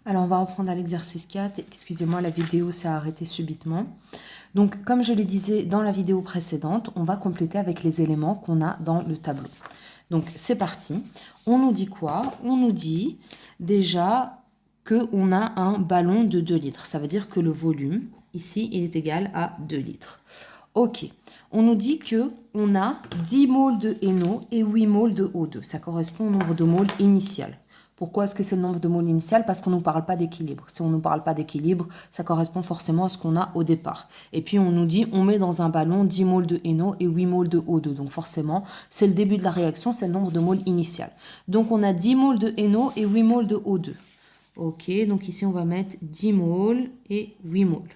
Alors, on va reprendre à l'exercice 4. Excusez-moi, la vidéo s'est arrêtée subitement. Donc, comme je le disais dans la vidéo précédente, on va compléter avec les éléments qu'on a dans le tableau. Donc, c'est parti. On nous dit quoi? On nous dit déjà qu'on a un ballon de 2 litres. Ça veut dire que le volume, ici, il est égal à 2 litres. Ok. On nous dit qu'on a 10 moles de NO et 8 moles de O2. Ça correspond au nombre de moles initial. Pourquoi est-ce que c'est le nombre de moles initial? Parce qu'on ne nous parle pas d'équilibre. Si on ne nous parle pas d'équilibre, ça correspond forcément à ce qu'on a au départ. Et puis on nous dit, on met dans un ballon 10 moles de NO et 8 moles de O2. Donc forcément, c'est le début de la réaction, c'est le nombre de moles initial. Donc on a 10 moles de NO et 8 moles de O2. Ok, donc ici on va mettre 10 moles et 8 moles.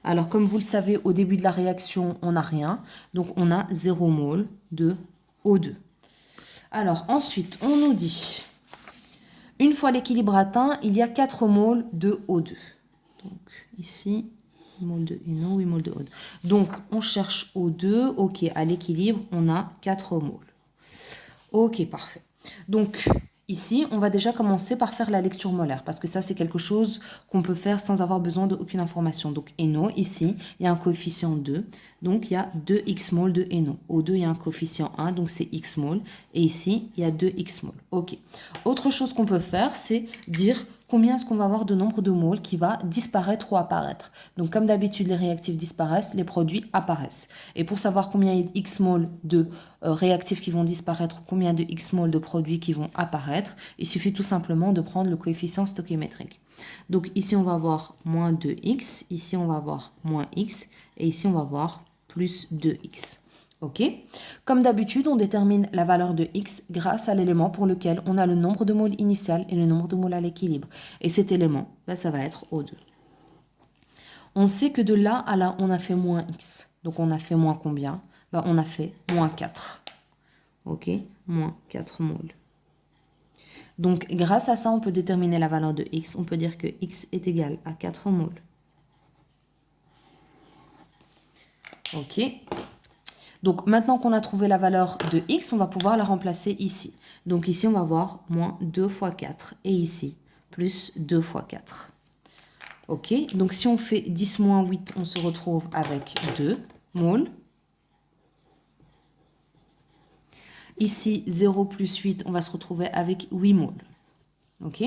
Alors comme vous le savez, au début de la réaction, on n'a rien. Donc on a 0 mol de O2. Alors ensuite, on nous dit... Une fois l'équilibre atteint, il y a 4 moles de O2. Donc ici, 8 moles de NO, 8 moles de O2. Donc on cherche O2. Ok, à l'équilibre, on a 4 moles. Ok, parfait. Donc ici, on va déjà commencer par faire la lecture molaire parce que ça, c'est quelque chose qu'on peut faire sans avoir besoin d'aucune information. Donc NO, ici, il y a un coefficient 2. Donc il y a 2 x mol de NO. O2, il y a un coefficient 1, donc c'est x mol. Et ici, il y a 2 x mol. Ok. Autre chose qu'on peut faire, c'est dire combien est-ce qu'on va avoir de nombre de moles qui va disparaître ou apparaître. Donc comme d'habitude, les réactifs disparaissent, les produits apparaissent. Et pour savoir combien il y a x mol de réactifs qui vont disparaître ou combien de x mol de produits qui vont apparaître, il suffit tout simplement de prendre le coefficient stoichiométrique. Donc ici, on va avoir moins 2x, ici, on va avoir moins x, et ici, on va avoir plus 2x. Ok. Comme d'habitude, on détermine la valeur de x grâce à l'élément pour lequel on a le nombre de moles initial et le nombre de moles à l'équilibre. Et cet élément, ça va être O2. On sait que de là à là, on a fait moins x. Donc on a fait moins combien? On a fait moins 4. Ok, moins 4 moles. Donc grâce à ça, on peut déterminer la valeur de x. On peut dire que x est égal à 4 moles. Ok. Donc maintenant qu'on a trouvé la valeur de x, on va pouvoir la remplacer ici. Donc ici, on va avoir moins 2 fois 4. Et ici, plus 2 fois 4. Ok, donc si on fait 10 moins 8, on se retrouve avec 2 moles. Ici, 0 plus 8, on va se retrouver avec 8 moles. Ok.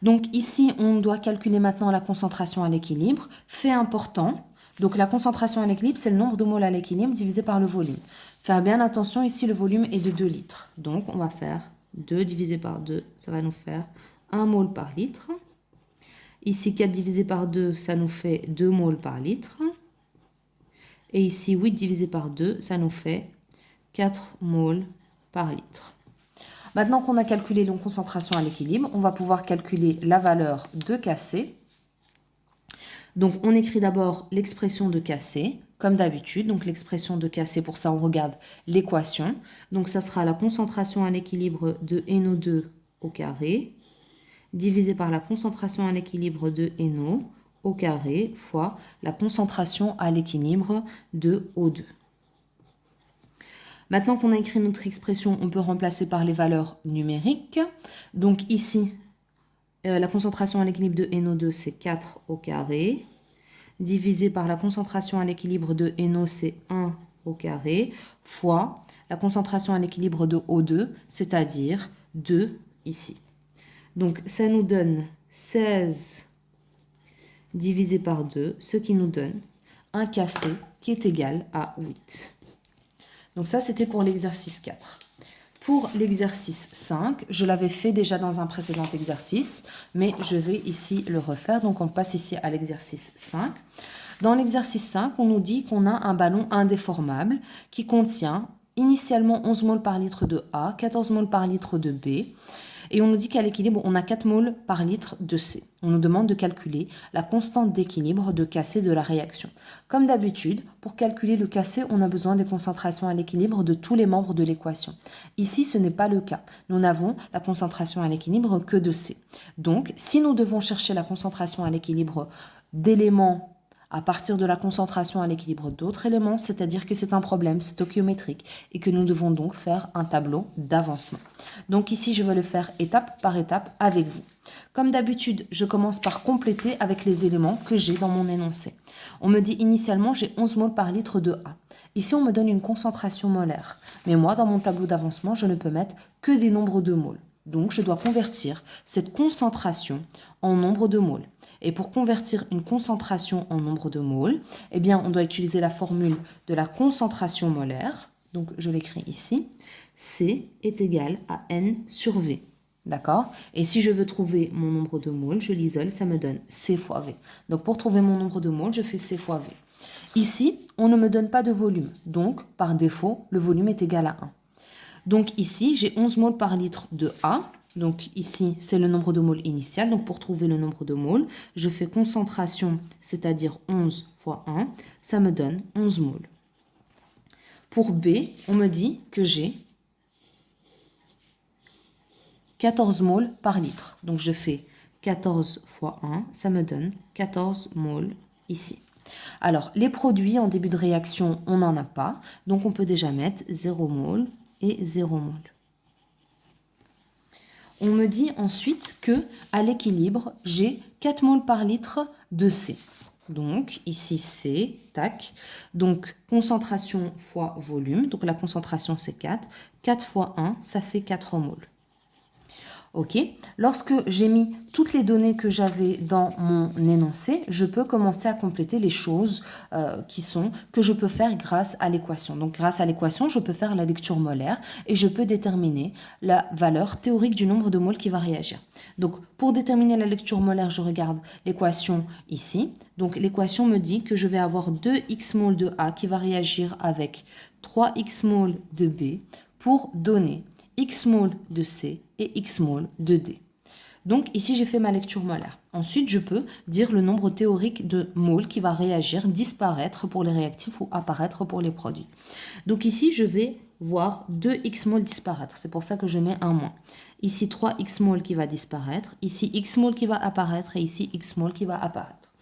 Donc ici, on doit calculer maintenant la concentration à l'équilibre. Fait important. Donc la concentration à l'équilibre, c'est le nombre de moles à l'équilibre divisé par le volume. Faire bien attention, ici le volume est de 2 litres. Donc on va faire 2 divisé par 2, ça va nous faire 1 mol par litre. Ici 4 divisé par 2, ça nous fait 2 moles par litre. Et ici 8 divisé par 2, ça nous fait 4 moles par litre. Maintenant qu'on a calculé la concentration à l'équilibre, on va pouvoir calculer la valeur de Kc. Donc, on écrit d'abord l'expression de Kc, comme d'habitude. Donc, l'expression de Kc, pour ça, on regarde l'équation. Donc, ça sera la concentration à l'équilibre de NO2 au carré, divisé par la concentration à l'équilibre de NO au carré, fois la concentration à l'équilibre de O2. Maintenant qu'on a écrit notre expression, on peut remplacer par les valeurs numériques. Donc, ici, la concentration à l'équilibre de NO2, c'est 4 au carré, divisé par la concentration à l'équilibre de NO, c'est 1 au carré, fois la concentration à l'équilibre de O2, c'est-à-dire 2 ici. Donc, ça nous donne 16 divisé par 2, ce qui nous donne un Kc qui est égal à 8. Donc ça, c'était pour l'exercice 4. Pour l'exercice 5, je l'avais fait déjà dans un précédent exercice, mais je vais ici le refaire. Donc, on passe ici à l'exercice 5. Dans l'exercice 5, on nous dit qu'on a un ballon indéformable qui contient initialement 11 moles par litre de A, 14 moles par litre de B. Et on nous dit qu'à l'équilibre, on a 4 moles par litre de C. On nous demande de calculer la constante d'équilibre de Kc de la réaction. Comme d'habitude, pour calculer le Kc, on a besoin des concentrations à l'équilibre de tous les membres de l'équation. Ici, ce n'est pas le cas. Nous n'avons la concentration à l'équilibre que de C. Donc, si nous devons chercher la concentration à l'équilibre d'éléments à partir de la concentration à l'équilibre d'autres éléments, c'est-à-dire que c'est un problème stoichiométrique et que nous devons donc faire un tableau d'avancement. Donc ici, je vais le faire étape par étape avec vous. Comme d'habitude, je commence par compléter avec les éléments que j'ai dans mon énoncé. On me dit initialement, j'ai 11 moles par litre de A. Ici, on me donne une concentration molaire. Mais moi, dans mon tableau d'avancement, je ne peux mettre que des nombres de moles. Donc, je dois convertir cette concentration en nombre de moles. Et pour convertir une concentration en nombre de moles, eh bien, on doit utiliser la formule de la concentration molaire. Donc, je l'écris ici. C est égal à N sur V. D'accord? Et si je veux trouver mon nombre de moles, je l'isole, ça me donne C fois V. Donc, pour trouver mon nombre de moles, je fais C fois V. Ici, on ne me donne pas de volume. Donc, par défaut, le volume est égal à 1. Donc ici, j'ai 11 moles par litre de A. Donc ici, c'est le nombre de moles initial. Donc pour trouver le nombre de moles, je fais concentration, c'est-à-dire 11 fois 1. Ça me donne 11 moles. Pour B, on me dit que j'ai 14 moles par litre. Donc je fais 14 fois 1, ça me donne 14 moles ici. Alors, les produits en début de réaction, on n'en a pas. Donc on peut déjà mettre 0 mol et 0 mol. On me dit ensuite que à l'équilibre, j'ai 4 moles par litre de C. Donc ici C, tac. Donc concentration fois volume. Donc la concentration c'est 4. 4 fois 1, ça fait 4 moles. Ok. Lorsque j'ai mis toutes les données que j'avais dans mon énoncé, je peux commencer à compléter les choses que je peux faire grâce à l'équation. Donc grâce à l'équation, je peux faire la lecture molaire et je peux déterminer la valeur théorique du nombre de moles qui va réagir. Donc pour déterminer la lecture molaire, je regarde l'équation ici. Donc l'équation me dit que je vais avoir 2x moles de A qui va réagir avec 3x moles de B pour donner x mol de C et x mol de D. Donc ici, j'ai fait ma lecture molaire. Ensuite, je peux dire le nombre théorique de moles qui va réagir, disparaître pour les réactifs ou apparaître pour les produits. Donc ici, je vais voir 2x mol disparaître. C'est pour ça que je mets un moins. Ici, 3x mol qui va disparaître. Ici, x mol qui va apparaître et ici, x mol qui va apparaître.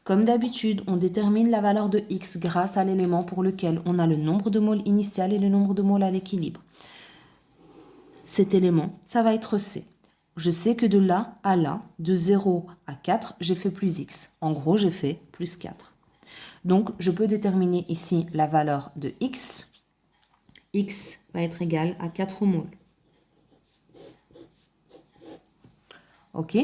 Comme d'habitude, on détermine la valeur de x grâce à l'élément pour lequel on a le nombre de moles initial et le nombre de moles à l'équilibre. Cet élément, ça va être C. Je sais que de là à là, de 0 à 4, j'ai fait plus x. En gros, j'ai fait plus 4. Donc, je peux déterminer ici la valeur de x. X va être égal à 4 moles. OK?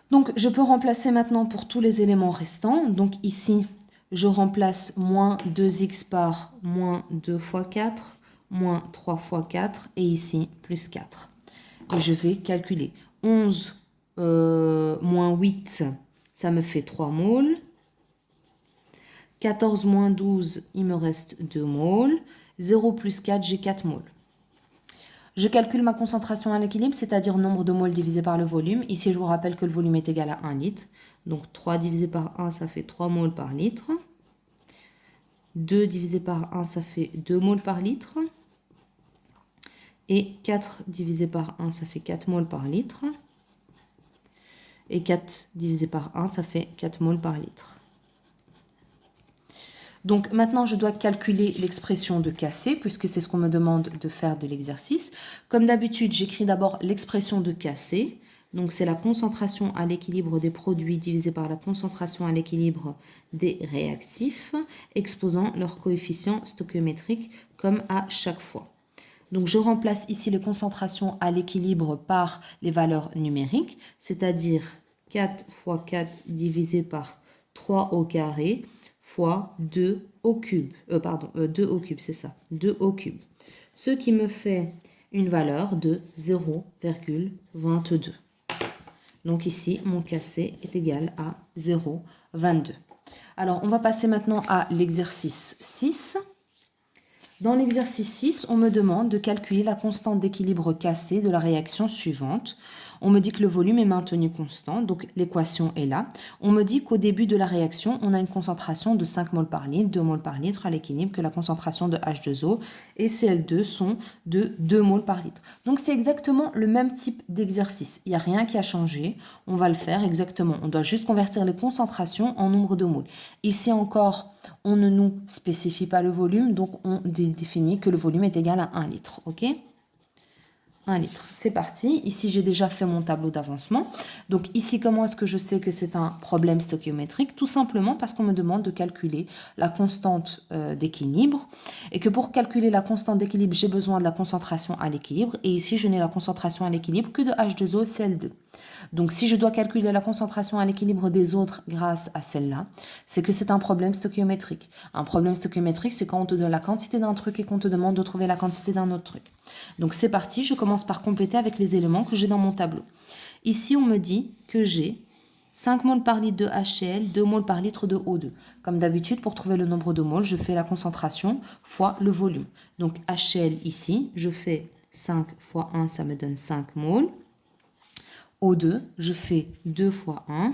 Donc, je peux remplacer maintenant pour tous les éléments restants. Donc, ici, je remplace moins 2x par moins 2 fois 4. Moins 3 fois 4 et ici plus 4. Et je vais calculer. 11 moins 8, ça me fait 3 moles. 14 moins 12, il me reste 2 moles. 0 plus 4, j'ai 4 moles. Je calcule ma concentration à l'équilibre, c'est-à-dire nombre de moles divisé par le volume. Ici, je vous rappelle que le volume est égal à 1 litre. Donc 3 divisé par 1, ça fait 3 moles par litre. 2 divisé par 1, ça fait 2 moles par litre. Et 4 divisé par 1, ça fait 4 moles par litre. Et 4 divisé par 1, ça fait 4 moles par litre. Donc maintenant, je dois calculer l'expression de Kc, puisque c'est ce qu'on me demande de faire de l'exercice. Comme d'habitude, j'écris d'abord l'expression de Kc. Donc c'est la concentration à l'équilibre des produits divisée par la concentration à l'équilibre des réactifs, exposant leur coefficient stoichiométrique comme à chaque fois. Donc, je remplace ici les concentrations à l'équilibre par les valeurs numériques, c'est-à-dire 4 fois 4 divisé par 3 au carré fois 2 au cube. 2 au cube, c'est ça, 2 au cube. Ce qui me fait une valeur de 0,22. Donc ici, mon Kc est égal à 0,22. Alors, on va passer maintenant à l'exercice 6. Dans l'exercice 6, on me demande de calculer la constante d'équilibre cassée de la réaction suivante. On me dit que le volume est maintenu constant, donc l'équation est là. On me dit qu'au début de la réaction, on a une concentration de 5 moles par litre, 2 moles par litre à l'équilibre, que la concentration de H2O et Cl2 sont de 2 moles par litre. Donc c'est exactement le même type d'exercice. Il n'y a rien qui a changé. On va le faire exactement. On doit juste convertir les concentrations en nombre de moles. Ici encore, on ne nous spécifie pas le volume, donc on définit que le volume est égal à 1 litre. Ok ? 1 litre, c'est parti. Ici, j'ai déjà fait mon tableau d'avancement. Donc ici, comment est-ce que je sais que c'est un problème stoichiométrique? Tout simplement parce qu'on me demande de calculer la constante d'équilibre et que pour calculer la constante d'équilibre, j'ai besoin de la concentration à l'équilibre. Et ici, je n'ai la concentration à l'équilibre que de H2O et Cl2. Donc si je dois calculer la concentration à l'équilibre des autres grâce à celle-là, c'est que c'est un problème stoichiométrique. Un problème stoichiométrique, c'est quand on te donne la quantité d'un truc et qu'on te demande de trouver la quantité d'un autre truc. Donc c'est parti, je commence par compléter avec les éléments que j'ai dans mon tableau. Ici, on me dit que j'ai 5 moles par litre de HCl, 2 moles par litre de O2. Comme d'habitude, pour trouver le nombre de moles, je fais la concentration fois le volume. Donc HCl ici, je fais 5 fois 1, ça me donne 5 moles. O2, je fais 2 fois 1,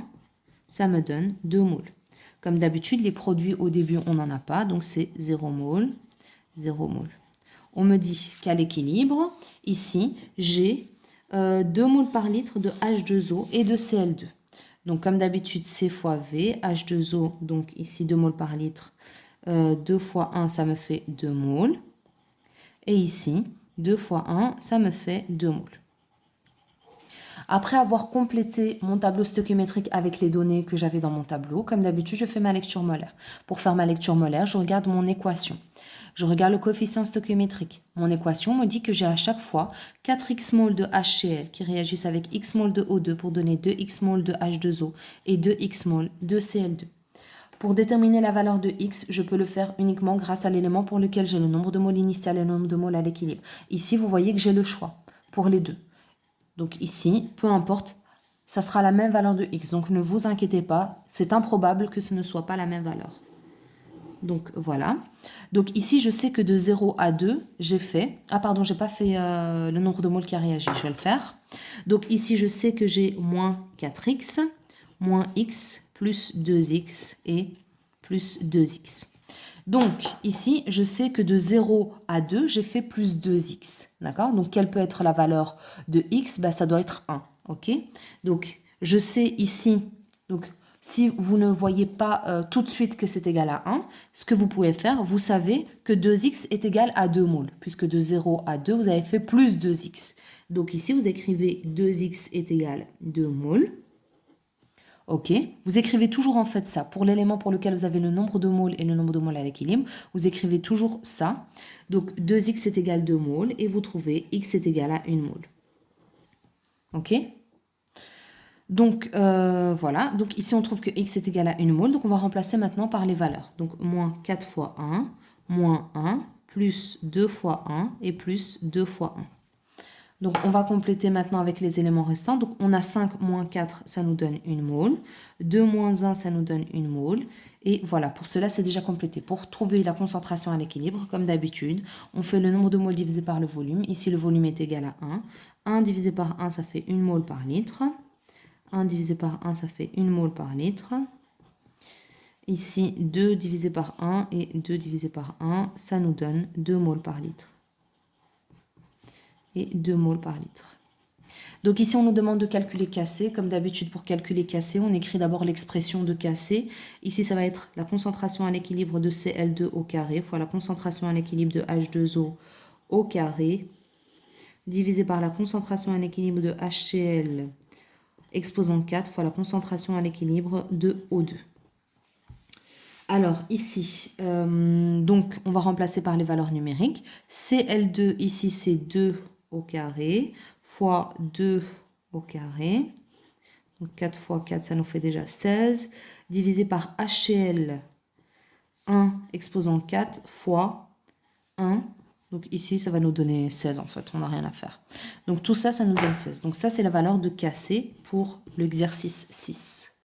ça me donne 2 moles. Comme d'habitude, les produits au début, on n'en a pas, donc c'est 0 mol, 0 mol. On me dit qu'à l'équilibre, ici, j'ai 2 moles par litre de H2O et de Cl2. Donc comme d'habitude, C fois V, H2O, donc ici 2 moles par litre, 2 fois 1, ça me fait 2 moles. Et ici, 2 fois 1, ça me fait 2 moles. Après avoir complété mon tableau stoichiométrique avec les données que j'avais dans mon tableau, comme d'habitude, je fais ma lecture molaire. Pour faire ma lecture molaire, je regarde mon équation. Je regarde le coefficient stoichiométrique. Mon équation me dit que j'ai à chaque fois 4x mol de HCl qui réagissent avec x mol de O2 pour donner 2x mol de H2O et 2x mol de Cl2. Pour déterminer la valeur de x, je peux le faire uniquement grâce à l'élément pour lequel j'ai le nombre de moles initial et le nombre de moles à l'équilibre. Ici, vous voyez que j'ai le choix pour les deux. Donc ici, peu importe, ça sera la même valeur de x. Donc ne vous inquiétez pas, c'est improbable que ce ne soit pas la même valeur. Donc voilà. Donc ici, je sais que de 0 à 2, j'ai fait... Ah pardon, j'ai pas fait le nombre de moles qui a réagi, je vais le faire. Donc ici, je sais que j'ai moins 4x, moins x, plus 2x et plus 2x. Donc, ici, je sais que de 0 à 2, j'ai fait plus 2x. D'accord? Donc, quelle peut être la valeur de x? Ça doit être 1. OK? Donc, je sais ici, donc, si vous ne voyez pas tout de suite que c'est égal à 1, ce que vous pouvez faire, vous savez que 2x est égal à 2 moles. Puisque de 0 à 2, vous avez fait plus 2x. Donc, ici, vous écrivez 2x est égal à 2 moles. Ok, vous écrivez toujours en fait ça. Pour l'élément pour lequel vous avez le nombre de moles et le nombre de moles à l'équilibre, vous écrivez toujours ça. Donc 2x est égal à 2 moles et vous trouvez x est égal à 1 mole. Ok? Donc voilà, donc ici on trouve que x est égal à 1 mole, donc on va remplacer maintenant par les valeurs. Donc moins 4 fois 1, moins 1, plus 2 fois 1 et plus 2 fois 1. Donc, on va compléter maintenant avec les éléments restants. Donc, on a 5 moins 4, ça nous donne 1 mole. 2 moins 1, ça nous donne 1 mole. Et voilà, pour cela, c'est déjà complété. Pour trouver la concentration à l'équilibre, comme d'habitude, on fait le nombre de moles divisé par le volume. Ici, le volume est égal à 1. 1 divisé par 1, ça fait 1 mole par litre. 1 divisé par 1, ça fait 1 mole par litre. Ici, 2 divisé par 1 et 2 divisé par 1, ça nous donne 2 moles par litre. Et 2 moles par litre. Donc ici, on nous demande de calculer Kc. Comme d'habitude, pour calculer Kc, on écrit d'abord l'expression de Kc. Ici, ça va être la concentration à l'équilibre de Cl2 au carré fois la concentration à l'équilibre de H2O au carré divisé par la concentration à l'équilibre de HCl exposant 4 fois la concentration à l'équilibre de O2. Alors ici, donc on va remplacer par les valeurs numériques. Cl2, ici c'est 2 au carré, fois 2 au carré. Donc 4 fois 4, ça nous fait déjà 16. Divisé par HCl, 1 exposant 4 fois 1. Donc ici, ça va nous donner 16 en fait, on n'a rien à faire. Donc tout ça, ça nous donne 16. Donc ça, c'est la valeur de Kc pour l'exercice 6.